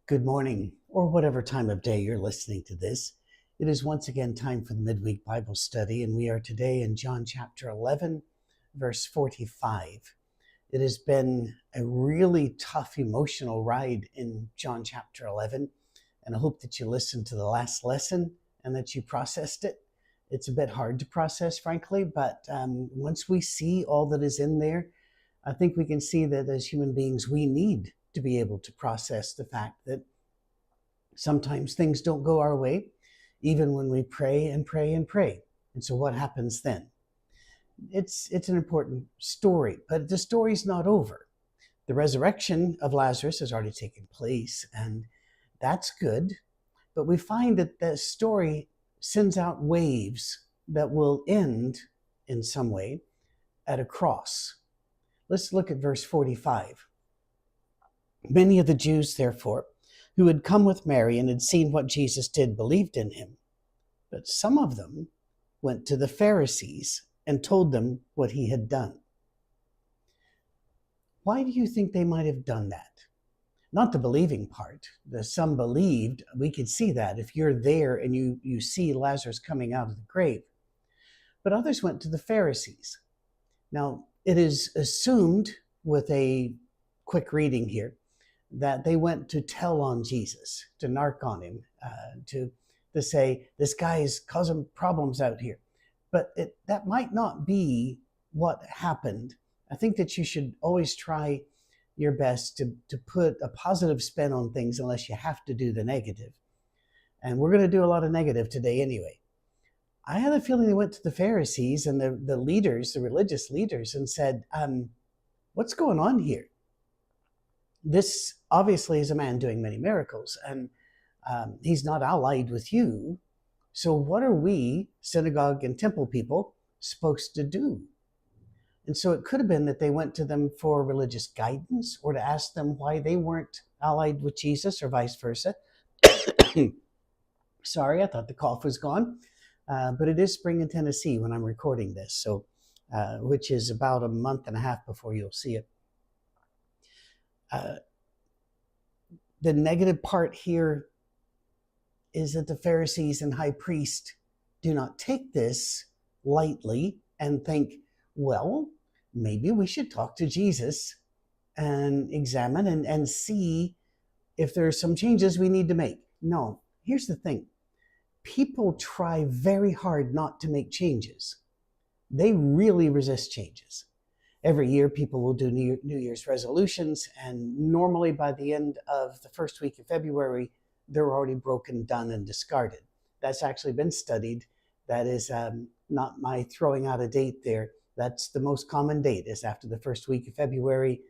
Good morning, or whatever time of day you're listening to this. It is once again time for the midweek Bible study, and we are today in John chapter 11, verse 45. It has been a really tough emotional ride in John chapter 11, and I hope that you listened to the last lesson and that you processed it. It's a bit hard to process, frankly, but once we see all that is in there, I think we can see that as human beings, we need to be able to process the fact that sometimes things don't go our way, even when we pray and pray and pray. And so what happens then? It's an important story, but the story's not over. The resurrection of Lazarus has already taken place, and that's good. But we find that the story sends out waves that will end in some way at a cross. Let's look at verse 45. Many of the Jews, therefore, who had come with Mary and had seen what Jesus did, believed in him. But some of them went to the Pharisees and told them what he had done. Why do you think they might have done that? Not the believing part. The some believed, we could see that if you're there and you see Lazarus coming out of the grave. But others went to the Pharisees. Now, it is assumed with a quick reading here that they went to tell on Jesus, to narc on him, to say, this guy is causing problems out here. But that might not be what happened. I think that you should always try your best to put a positive spin on things unless you have to do the negative. And we're going to do a lot of negative today anyway. I had a feeling they went to the Pharisees and the leaders, the religious leaders, and said, what's going on here? This obviously is a man doing many miracles, and he's not allied with you. So what are we, synagogue and temple people, supposed to do? And so it could have been that they went to them for religious guidance or to ask them why they weren't allied with Jesus or vice versa. Sorry, I thought the cough was gone. But it is spring in Tennessee when I'm recording this, so which is about a month and a half before you'll see it. The negative part here is that the Pharisees and high priest do not take this lightly and think, well, maybe we should talk to Jesus and examine and see if there are some changes we need to make. No, here's the thing. People try very hard not to make changes. They really resist changes. Every year, people will do New Year's resolutions, and normally by the end of the first week of February, they're already broken, done, and discarded. That's actually been studied. That is not my throwing out a date there. That's the most common date, is after the first week of February,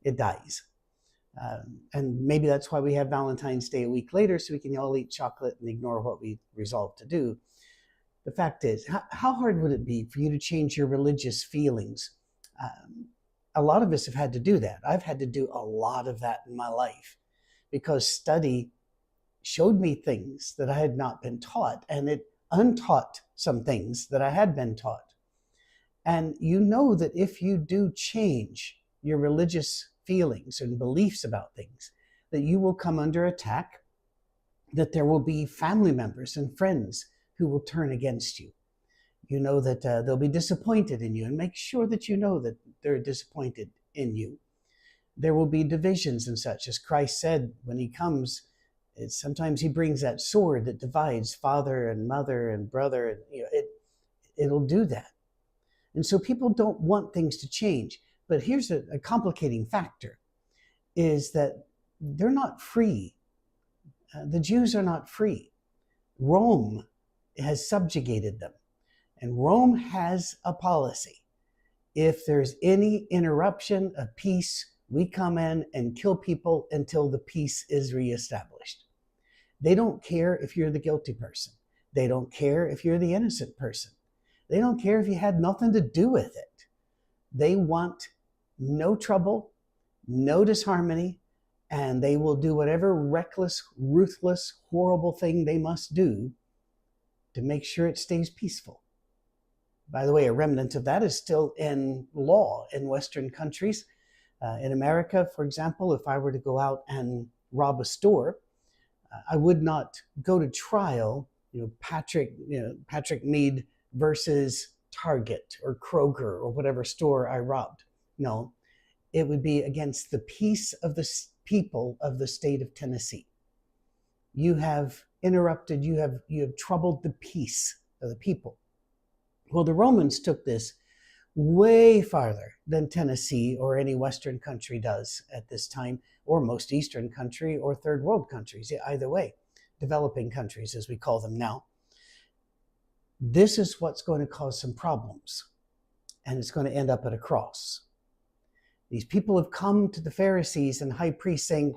it dies. And maybe that's why we have Valentine's Day a week later, so we can all eat chocolate and ignore what we resolved to do. The fact is, how hard would it be for you to change your religious feelings? A lot of us have had to do that. I've had to do a lot of that in my life because study showed me things that I had not been taught, and it untaught some things that I had been taught. And you know that if you do change your religious feelings and beliefs about things, that you will come under attack, that there will be family members and friends who will turn against you. You know that they'll be disappointed in you, and make sure that you know that they're disappointed in you. There will be divisions and such. As Christ said, when he comes, sometimes he brings that sword that divides father and mother and brother, and it'll do that. And so people don't want things to change. But here's a complicating factor, is that they're not free. The Jews are not free. Rome has subjugated them. And Rome has a policy. If there's any interruption of peace, we come in and kill people until the peace is reestablished. They don't care if you're the guilty person. They don't care if you're the innocent person. They don't care if you had nothing to do with it. They want no trouble, no disharmony, and they will do whatever reckless, ruthless, horrible thing they must do to make sure it stays peaceful. By the way, a remnant of that is still in law in Western countries. In America, for example, if I were to go out and rob a store. I would not go to trial, Patrick Mead versus Target or Kroger or whatever store I robbed. No, it would be against the peace of the people of the state of Tennessee. You have interrupted, you have troubled the peace of the people. Well, the Romans took this way farther than Tennessee or any Western country does at this time, or most Eastern country or third world countries, either way, developing countries as we call them now. This is what's going to cause some problems, and it's going to end up at a cross. These people have come to the Pharisees and high priests saying,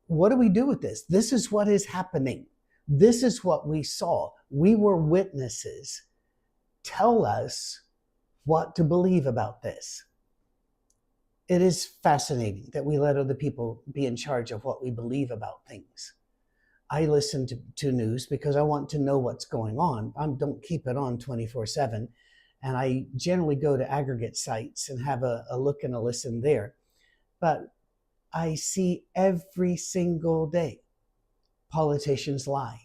what do we do with this? This is what is happening. This is what we saw. We were witnesses. Tell us what to believe about this. It is fascinating that we let other people be in charge of what we believe about things. I listen to news because I want to know what's going on. I don't keep it on 24/7. And I generally go to aggregate sites and have a look and a listen there. But I see every single day politicians lie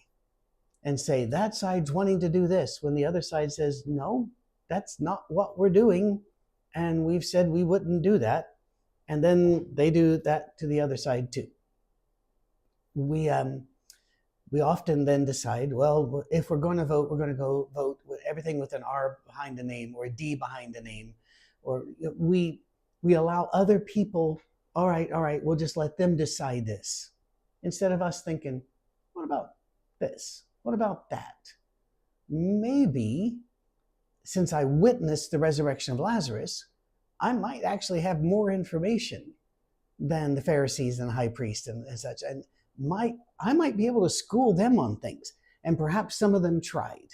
and say that side's wanting to do this when the other side says, no, that's not what we're doing. And we've said we wouldn't do that. And then they do that to the other side too. We often then decide, well, if we're going to vote, we're going to go vote with everything with an R behind the name or a D behind the name. Or we allow other people, all right, we'll just let them decide this. Instead of us thinking, what about this? What about that? Maybe, since I witnessed the resurrection of Lazarus, I might actually have more information than the Pharisees and the high priest and such. And I might be able to school them on things. And perhaps some of them tried.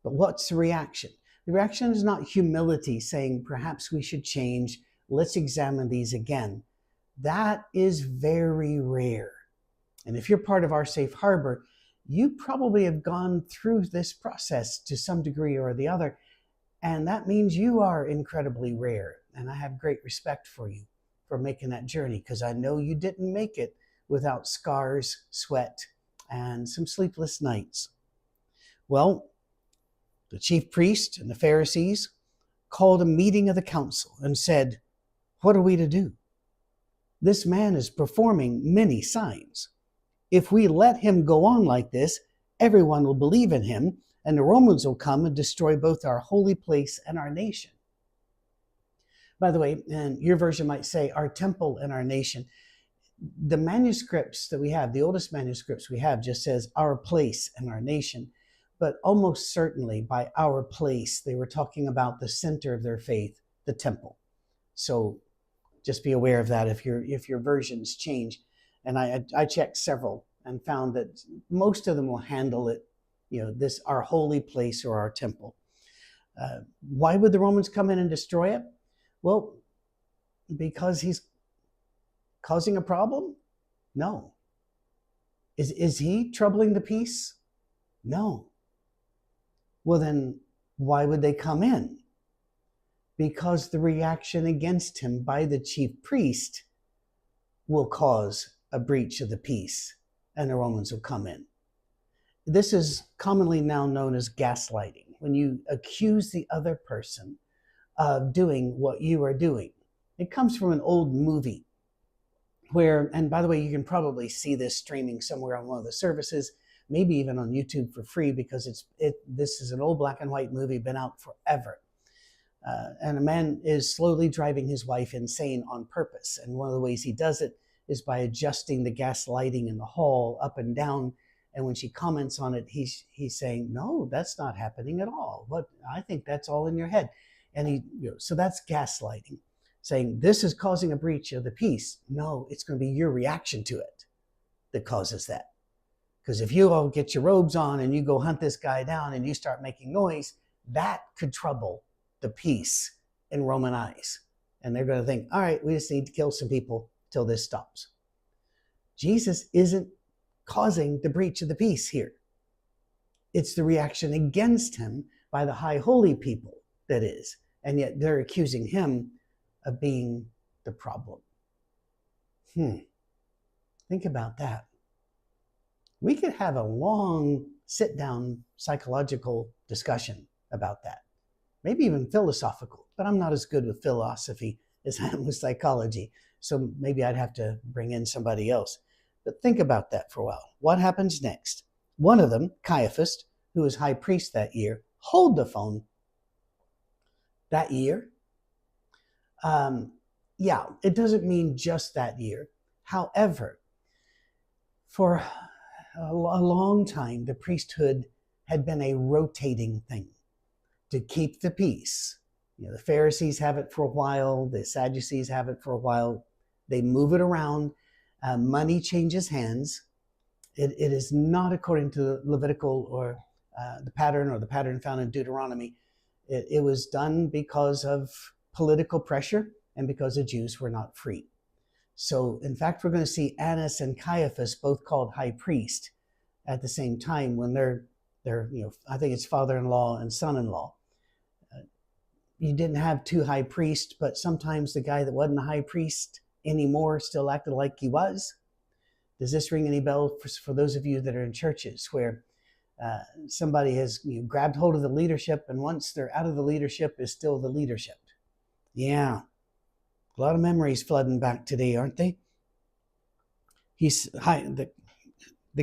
But what's the reaction? The reaction is not humility, saying perhaps we should change. Let's examine these again. That is very rare. And if you're part of our safe harbor, you probably have gone through this process to some degree or the other. And that means you are incredibly rare. And I have great respect for you for making that journey, because I know you didn't make it without scars, sweat, and some sleepless nights. Well, the chief priest and the Pharisees called a meeting of the council and said, what are we to do? This man is performing many signs. If we let him go on like this, everyone will believe in him, and the Romans will come and destroy both our holy place and our nation. By the way, and your version might say our temple and our nation. The manuscripts that we have, the oldest manuscripts we have, just says our place and our nation. But almost certainly by our place, they were talking about the center of their faith, the temple. So just be aware of that if your versions change. And I checked several and found that most of them will handle it, this our holy place or our temple. Why would the Romans come in and destroy it? Well, because he's causing a problem? No. Is he troubling the peace? No. Well, then why would they come in? Because the reaction against him by the chief priest will cause a breach of the peace, and the Romans will come in. This is commonly now known as gaslighting, when you accuse the other person of doing what you are doing. It comes from an old movie where, and by the way, you can probably see this streaming somewhere on one of the services, maybe even on YouTube for free, because this is an old black and white movie, been out forever. And a man is slowly driving his wife insane on purpose. And one of the ways he does it is by adjusting the gas lighting in the hall up and down. And when she comments on it, he's saying, no, that's not happening at all. But I think that's all in your head. And so that's gaslighting, saying this is causing a breach of the peace. No, it's going to be your reaction to it that causes that. Because if you all get your robes on and you go hunt this guy down and you start making noise, that could trouble the peace in Roman eyes. And they're going to think, all right, we just need to kill some people till this stops. Jesus isn't causing the breach of the peace here. It's the reaction against him by the high holy people that is. And yet they're accusing him of being the problem. Think about that. We could have a long sit-down psychological discussion about that, maybe even philosophical, but I'm not as good with philosophy as I am with psychology, so maybe I'd have to bring in somebody else. But think about that for a while. What happens next? One of them, Caiaphas, who was high priest that year, hold the phone that year. Yeah, it doesn't mean just that year. However, for a long time, the priesthood had been a rotating thing to keep the peace. The Pharisees have it for a while. The Sadducees have it for a while. They move it around. Money changes hands. It is not according to Levitical or the pattern found in Deuteronomy. It was done because of political pressure and because the Jews were not free. So, in fact, we're going to see Annas and Caiaphas both called high priest at the same time when they're I think it's father-in-law and son-in-law. You didn't have two high priests, but sometimes the guy that wasn't a high priest anymore still acted like he was. Does this ring any bell for those of you that are in churches where somebody has grabbed hold of the leadership, and once they're out of the leadership is still the leadership? Yeah. A lot of memories flooding back today, aren't they? The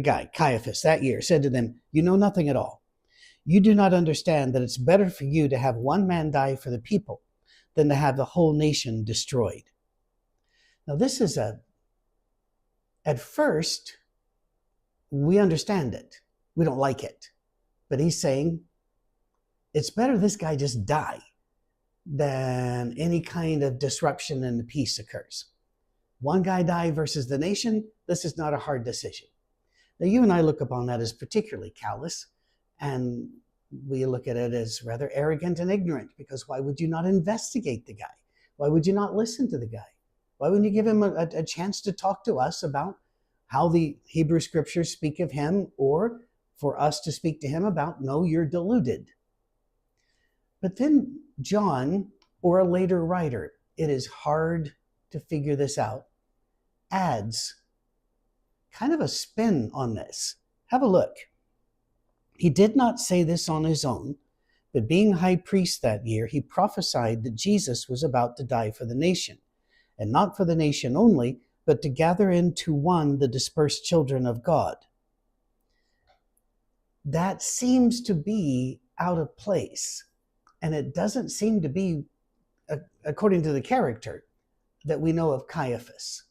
guy, Caiaphas, that year said to them, "You know nothing at all. You do not understand that it's better for you to have one man die for the people than to have the whole nation destroyed." Now, this is at first, we understand it. We don't like it. But he's saying, it's better this guy just die than any kind of disruption in the peace occurs. One guy die versus the nation, this is not a hard decision. Now, you and I look upon that as particularly callous, and we look at it as rather arrogant and ignorant, because why would you not investigate the guy? Why would you not listen to the guy? Why wouldn't you give him a chance to talk to us about how the Hebrew scriptures speak of him, or for us to speak to him about, no, you're deluded? But then John, or a later writer, it is hard to figure this out, adds kind of a spin on this. Have a look. He did not say this on his own, but being high priest that year, he prophesied that Jesus was about to die for the nation, and not for the nation only, but to gather into one the dispersed children of God. That seems to be out of place, and it doesn't seem to be according to the character that we know of Caiaphas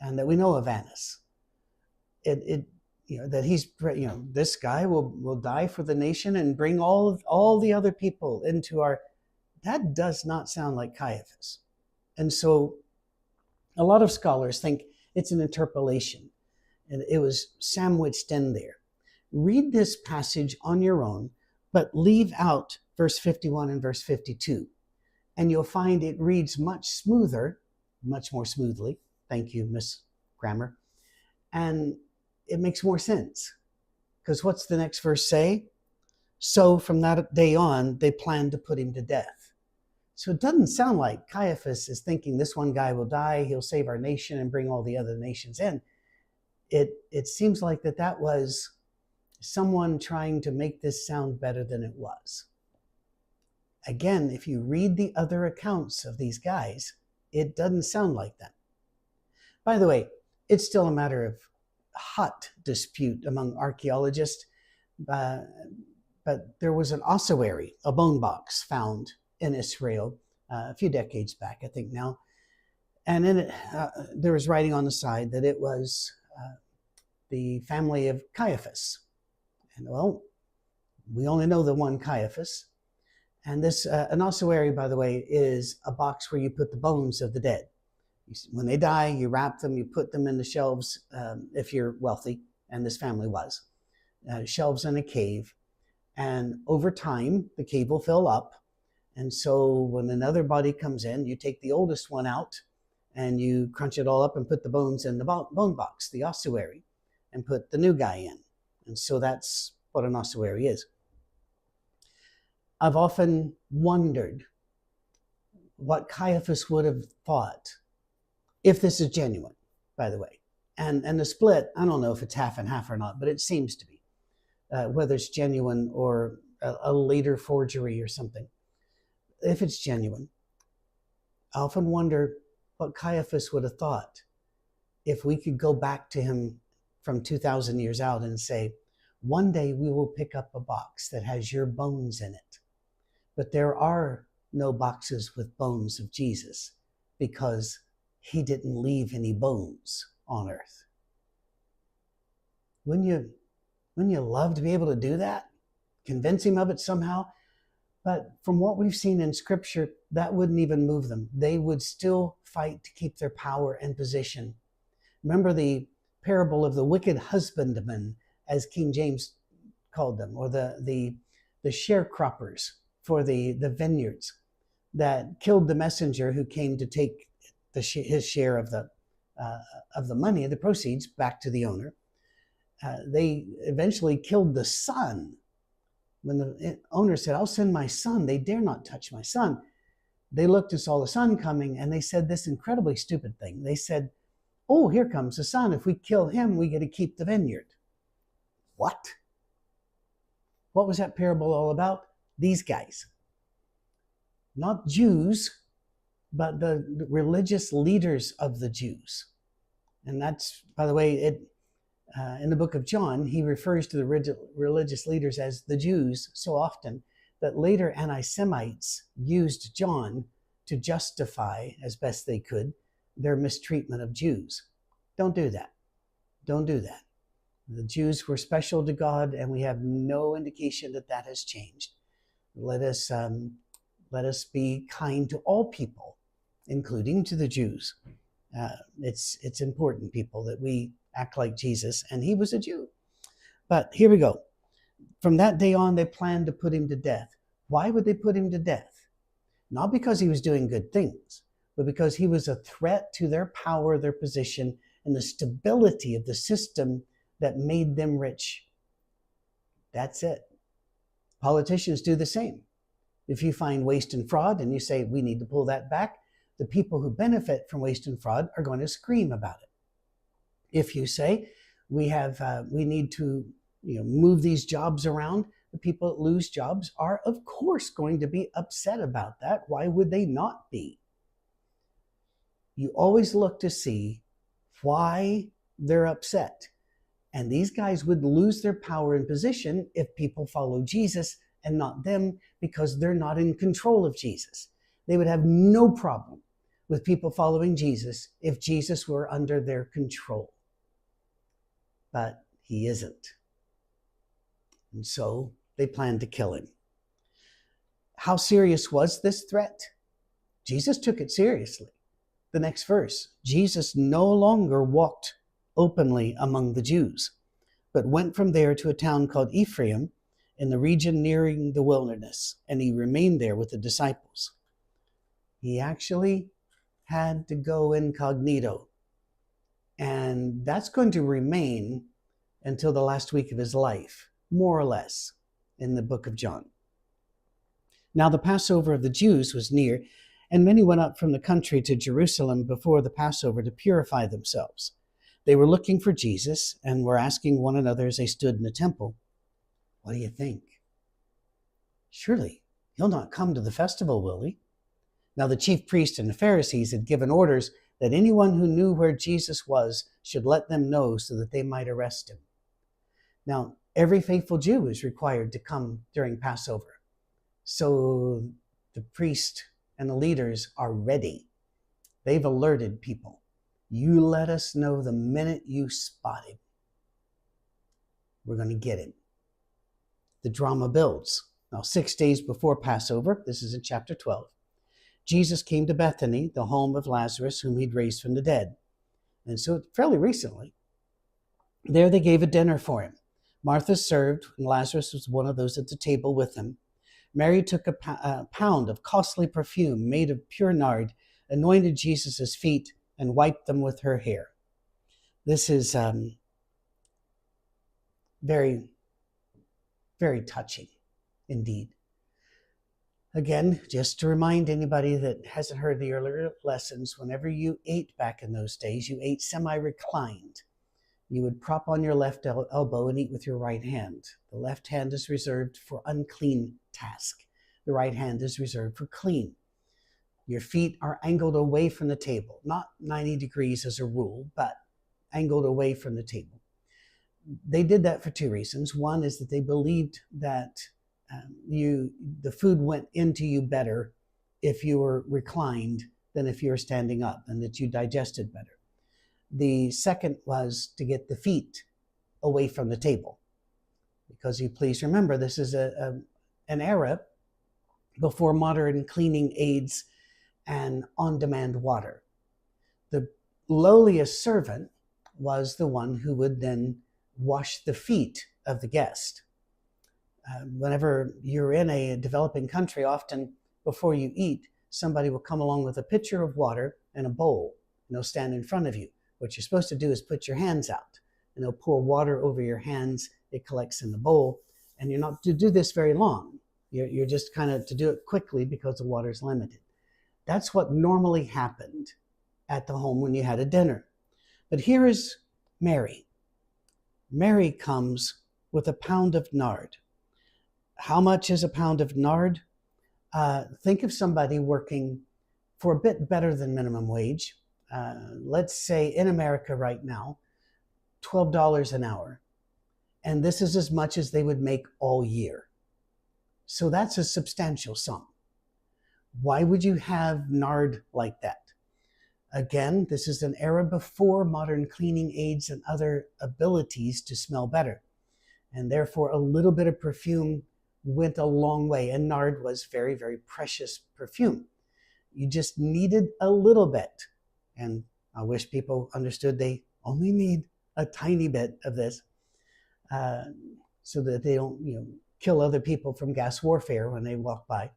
and that we know of Annas. That he's, this guy will die for the nation and bring all the other people into our. That does not sound like Caiaphas, and so a lot of scholars think it's an interpolation, and it was sandwiched in there. Read this passage on your own, but leave out verse 51 and verse 52, and you'll find it reads much smoother, much more smoothly. Thank you, Miss Grammar. And it makes more sense. Because what's the next verse say? So from that day on, they planned to put him to death. So it doesn't sound like Caiaphas is thinking this one guy will die, he'll save our nation and bring all the other nations in. It seems like that was someone trying to make this sound better than it was. Again, if you read the other accounts of these guys, it doesn't sound like them. By the way, it's still a matter of hot dispute among archaeologists, but there was an ossuary, a bone box, found in Israel a few decades back, I think now, and in it there was writing on the side that it was the family of Caiaphas. And well, we only know the one Caiaphas. And this an ossuary, by the way, is a box where you put the bones of the dead. When they die, you wrap them, you put them in the shelves, if you're wealthy, and this family was. Shelves in a cave. And over time, the cave will fill up. And so when another body comes in, you take the oldest one out, and you crunch it all up and put the bones in the bone box, the ossuary, and put the new guy in. And so that's what an ossuary is. I've often wondered what Caiaphas would have thought, if this is genuine, by the way. And the split, I don't know if it's half and half or not, but it seems to be, whether it's genuine or a later forgery or something. If it's genuine, I often wonder what Caiaphas would have thought if we could go back to him from 2,000 years out and say, one day we will pick up a box that has your bones in it. But there are no boxes with bones of Jesus because he didn't leave any bones on earth. Wouldn't you love to be able to do that? Convince him of it somehow? But from what we've seen in Scripture, that wouldn't even move them. They would still fight to keep their power and position. Remember the parable of the wicked husbandman, as King James called them, or the sharecroppers for the vineyards that killed the messenger who came to take his share of the money, the proceeds, back to the owner. They eventually killed the son. When the owner said, I'll send my son, they dare not touch my son. They looked and saw the son coming, and they said this incredibly stupid thing. They said, oh, here comes the son. If we kill him, we get to keep the vineyard. What? What was that parable all about? These guys. Not Jews, but the religious leaders of the Jews. And that's, by the way, in the book of John, he refers to the religious leaders as the Jews so often that later anti-Semites used John to justify, as best they could, their mistreatment of Jews. Don't do that. Don't do that. The Jews were special to God, and we have no indication that that has changed. Let us be kind to all people, including to the Jews. It's important, people, that we act like Jesus, and he was a Jew. But here we go. From that day on, they planned to put him to death. Why would they put him to death? Not because he was doing good things, but because he was a threat to their power, their position, and the stability of the system that made them rich. That's it. Politicians do the same. If you find waste and fraud and you say, we need to pull that back, the people who benefit from waste and fraud are going to scream about it. If you say, we need to move these jobs around, the people that lose jobs are, of course, going to be upset about that. Why would they not be? You always look to see why they're upset. And these guys would lose their power and position if people follow Jesus and not them, because they're not in control of Jesus. They would have no problem with people following Jesus if Jesus were under their control. But he isn't. And so they planned to kill him. How serious was this threat? Jesus took it seriously. The next verse, Jesus no longer walked openly among the Jews, but went from there to a town called Ephraim in the region nearing the wilderness, and he remained there with the disciples. He actually had to go incognito, and that's going to remain until the last week of his life, more or less, in the book of John. Now the Passover of the Jews was near, and many went up from the country to Jerusalem before the Passover to purify themselves. They were looking for Jesus and were asking one another as they stood in the temple, what do you think? Surely he'll not come to the festival, will he? Now the chief priests and the Pharisees had given orders that anyone who knew where Jesus was should let them know so that they might arrest him. Now, every faithful Jew is required to come during Passover. So the priest and the leaders are ready. They've alerted people. You let us know the minute you spot him. We're going to get him. The drama builds. Now, 6 days before Passover, this is in chapter 12, Jesus came to Bethany, the home of Lazarus, whom he'd raised from the dead. And so fairly recently, there they gave a dinner for him. Martha served, and Lazarus was one of those at the table with him. Mary took a pound of costly perfume made of pure nard, anointed Jesus' feet, and wiped them with her hair. This is very, very touching indeed. Again, just to remind anybody that hasn't heard the earlier lessons, whenever you ate back in those days, you ate semi-reclined. You would prop on your left elbow and eat with your right hand. The left hand is reserved for unclean task. The right hand is reserved for clean. Your feet are angled away from the table, not 90 degrees as a rule, but angled away from the table. They did that for two reasons. One is that they believed that the food went into you better if you were reclined than if you were standing up, and that you digested better. The second was to get the feet away from the table, because you please remember, this is an era before modern cleaning aids and on-demand water. The lowliest servant was the one who would then wash the feet of the guest. Whenever you're in a developing country, often before you eat, somebody will come along with a pitcher of water and a bowl, and they'll stand in front of you. What you're supposed to do is put your hands out, and they'll pour water over your hands. It collects in the bowl, and you're not to do this very long. You're just kind of to do it quickly because the water is limited. That's what normally happened at the home when you had a dinner. But here is Mary. Mary comes with a pound of nard. How much is a pound of nard? Think of somebody working for a bit better than minimum wage. Let's say in America right now, $12 an hour. And this is as much as they would make all year. So that's a substantial sum. Why would you have nard like that? Again, this is an era before modern cleaning aids and other abilities to smell better. And therefore, a little bit of perfume went a long way. And nard was very, very precious perfume. You just needed a little bit. And I wish people understood they only need a tiny bit of this so that they don't, kill other people from gas warfare when they walk by.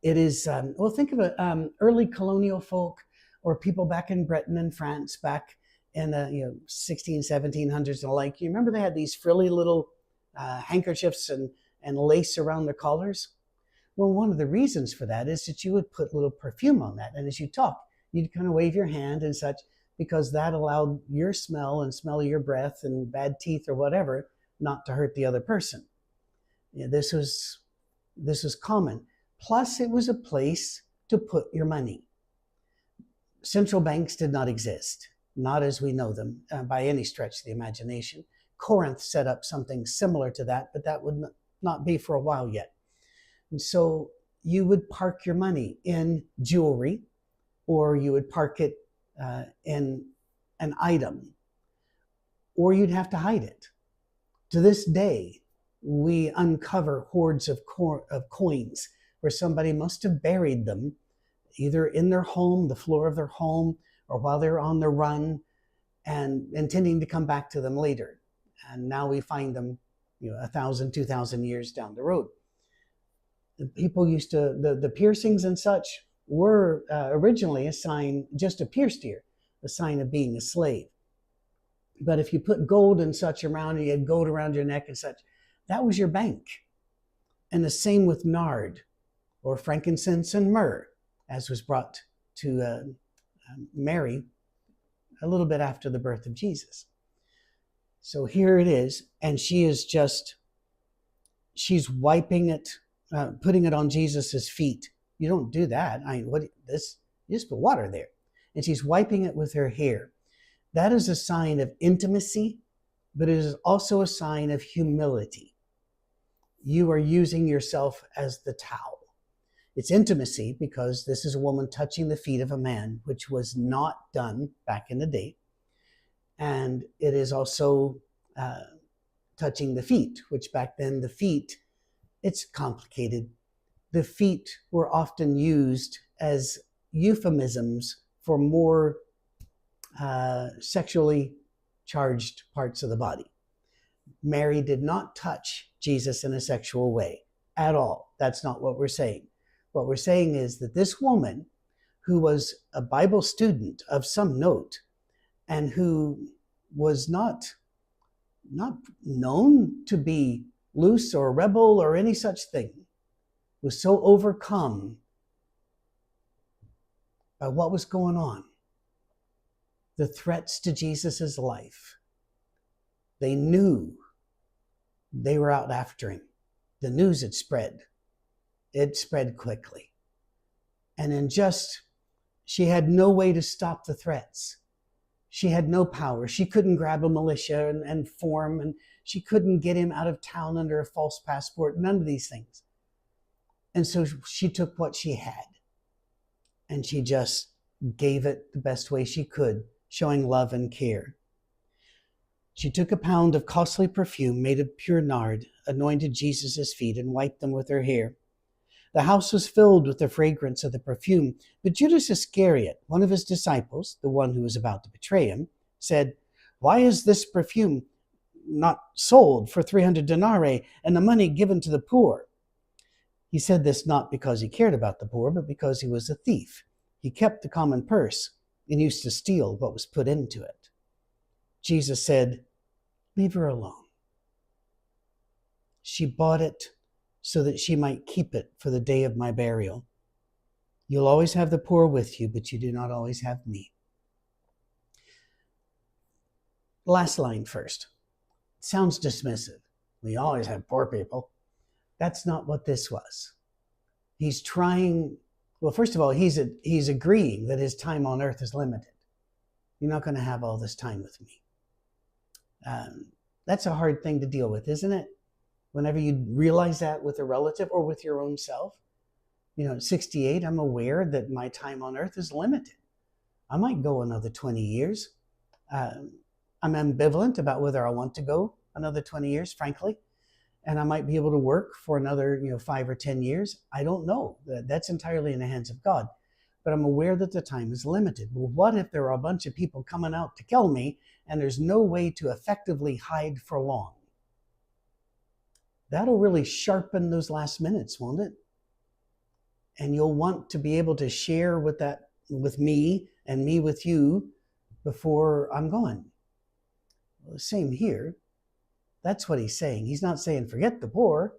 It is, well, think of it, early colonial folk or people back in Britain and France back in the 16, 1700s and the like. You remember they had these frilly little handkerchiefs and lace around their collars? Well, one of the reasons for that is that you would put little perfume on that. And as you talk, you'd kind of wave your hand and such, because that allowed your smell and smell of your breath and bad teeth or whatever not to hurt the other person. This was common. Plus, it was a place to put your money. Central banks did not exist, not as we know them by any stretch of the imagination. Corinth set up something similar to that, but that would not be for a while yet. And so you would park your money in jewelry, or you would park it in an item, or you'd have to hide it. To this day, we uncover hoards of coins where somebody must have buried them either in their home, the floor of their home, or while they're on the run and intending to come back to them later. And now we find them 1,000, 2,000 years down the road. The people used to, the piercings and such were originally a sign, just a pierced ear, a sign of being a slave. But if you put gold and such around, and you had gold around your neck and such, that was your bank. And the same with nard, or frankincense and myrrh, as was brought to Mary a little bit after the birth of Jesus. So here it is, and she's wiping it, putting it on Jesus's feet. You don't do that. You just put water there. And she's wiping it with her hair. That is a sign of intimacy, but it is also a sign of humility. You are using yourself as the towel. It's intimacy because this is a woman touching the feet of a man, which was not done back in the day. And it is also touching the feet, which back then the feet, it's complicated. The feet were often used as euphemisms for more sexually charged parts of the body. Mary did not touch Jesus in a sexual way at all. That's not what we're saying. What we're saying is that this woman, who was a Bible student of some note and who was not known to be loose or rebel or any such thing, was so overcome by what was going on the threats to Jesus' life. They knew they were out after him. The news had spread. It spread quickly. And she had no way to stop the threats. She had no power. She couldn't grab a militia and form, and she couldn't get him out of town under a false passport, none of these things. And so she took what she had, and she just gave it the best way she could, showing love and care. She took a pound of costly perfume made of pure nard, anointed Jesus' feet, and wiped them with her hair. The house was filled with the fragrance of the perfume, but Judas Iscariot, one of his disciples, the one who was about to betray him, said, "Why is this perfume not sold for 300 denarii and the money given to the poor?" He said this not because he cared about the poor, but because he was a thief. He kept the common purse and used to steal what was put into it. Jesus said, "Leave her alone. She bought it so that she might keep it for the day of my burial. You'll always have the poor with you, but you do not always have me." Last line first. It sounds dismissive. We always have poor people. That's not what this was. He's trying, well, first of all, he's agreeing that his time on earth is limited. You're not going to have all this time with me. That's a hard thing to deal with, isn't it? Whenever you realize that with a relative or with your own self. At 68, I'm aware that my time on earth is limited. I might go another 20 years. I'm ambivalent about whether I want to go another 20 years, frankly. And I might be able to work for another 5 or 10 years. I don't know. That's entirely in the hands of God. But I'm aware that the time is limited. Well, what if there are a bunch of people coming out to kill me and there's no way to effectively hide for long? That'll really sharpen those last minutes, won't it? And you'll want to be able to share with me and me with you before I'm gone. Well, the same here. That's what he's saying. He's not saying forget the poor.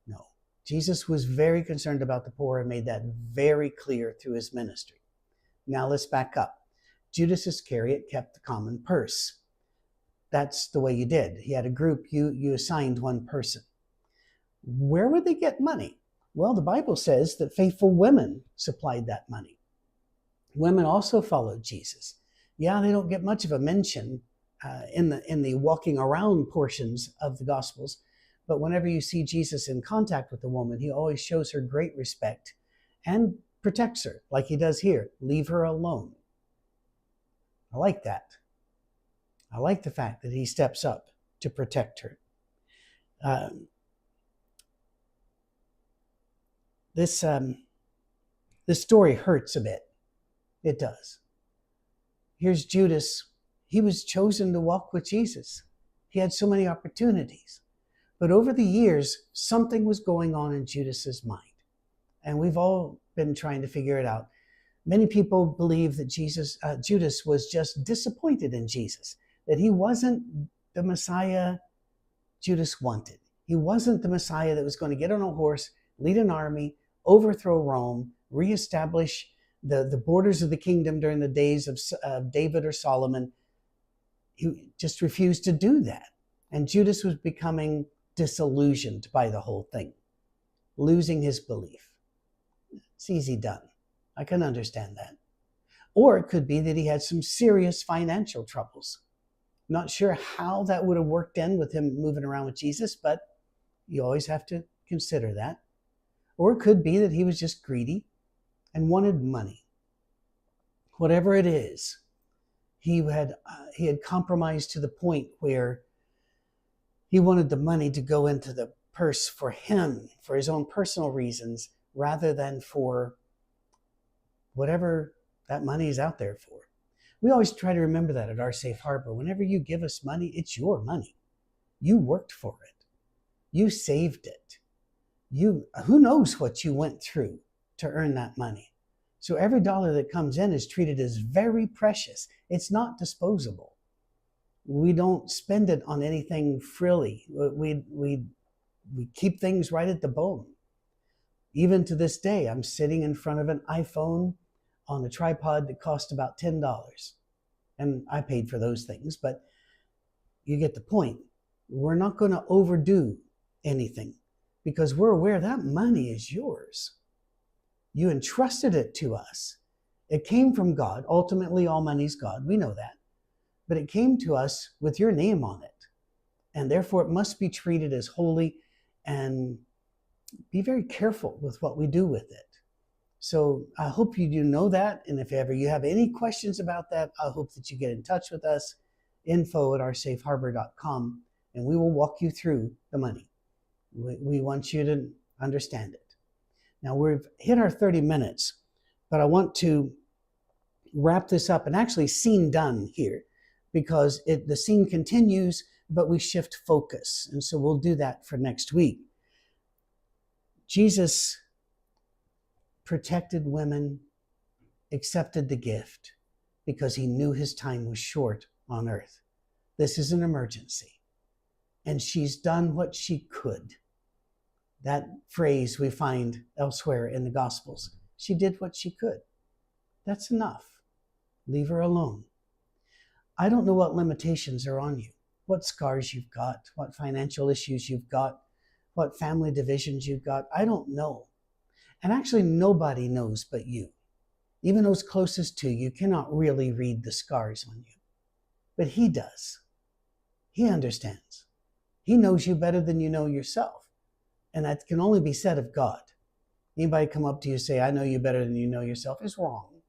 No. Jesus was very concerned about the poor and made that very clear through his ministry. Now let's back up. Judas Iscariot kept the common purse. That's the way you did. He had a group, you assigned one person. Where would they get money? Well, the Bible says that faithful women supplied that money. Women also followed Jesus. Yeah, they don't get much of a mention in the walking around portions of the Gospels, but whenever you see Jesus in contact with a woman, he always shows her great respect and protects her, like he does here. Leave her alone. I like that. I like the fact that he steps up to protect her. This story hurts a bit. It does. Here's Judas. He was chosen to walk with Jesus. He had so many opportunities. But over the years, something was going on in Judas's mind. And we've all been trying to figure it out. Many people believe that Judas was just disappointed in Jesus, that he wasn't the Messiah Judas wanted. He wasn't the Messiah that was going to get on a horse, lead an army, overthrow Rome, reestablish the borders of the kingdom during the days of David or Solomon. He just refused to do that. And Judas was becoming disillusioned by the whole thing, losing his belief. It's easy done. I can understand that. Or it could be that he had some serious financial troubles. Not sure how that would have worked in with him moving around with Jesus, but you always have to consider that. Or it could be that he was just greedy and wanted money. Whatever it is, he had compromised to the point where he wanted the money to go into the purse for him, for his own personal reasons, rather than for whatever that money is out there for. We always try to remember that at our safe harbor. Whenever you give us money, it's your money. You worked for it. You saved it. Who knows what you went through to earn that money. So every dollar that comes in is treated as very precious. It's not disposable. We don't spend it on anything frilly. We keep things right at the bone. Even to this day, I'm sitting in front of an iPhone on a tripod that cost about $10. And I paid for those things, but you get the point. We're not going to overdo anything because we're aware that money is yours. You entrusted it to us. It came from God. Ultimately, all money's God. We know that. But it came to us with your name on it. And therefore, it must be treated as holy, and be very careful with what we do with it. So I hope you do know that. And if ever you have any questions about that, I hope that you get in touch with us, info@oursafeharbor.com, and we will walk you through the money. We want you to understand it. Now we've hit our 30 minutes, but I want to wrap this up, and actually scene done here, because the scene continues, but we shift focus. And so we'll do that for next week. Jesus protected women, accepted the gift because he knew his time was short on earth. This is an emergency. And she's done what she could. That phrase we find elsewhere in the Gospels. She did what she could. That's enough. Leave her alone. I don't know what limitations are on you, what scars you've got, what financial issues you've got, what family divisions you've got. I don't know. And actually, nobody knows but you. Even those closest to you cannot really read the scars on you. But he does. He understands. He knows you better than you know yourself. And that can only be said of God. Anybody come up to you and say, I know you better than you know yourself, is wrong.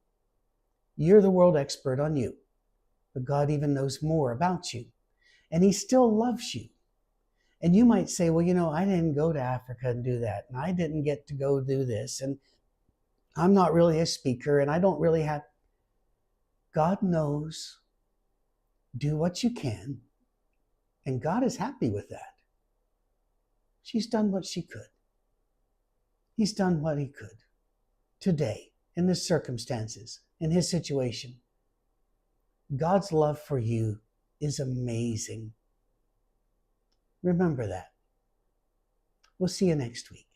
You're the world expert on you. But God even knows more about you. And he still loves you. And you might say, well, I didn't go to Africa and do that. And I didn't get to go do this. And I'm not really a speaker. And I don't really have. God knows. Do what you can. And God is happy with that. She's done what she could. He's done what he could. Today, in the circumstances, in his situation. God's love for you is amazing. Remember that. We'll see you next week.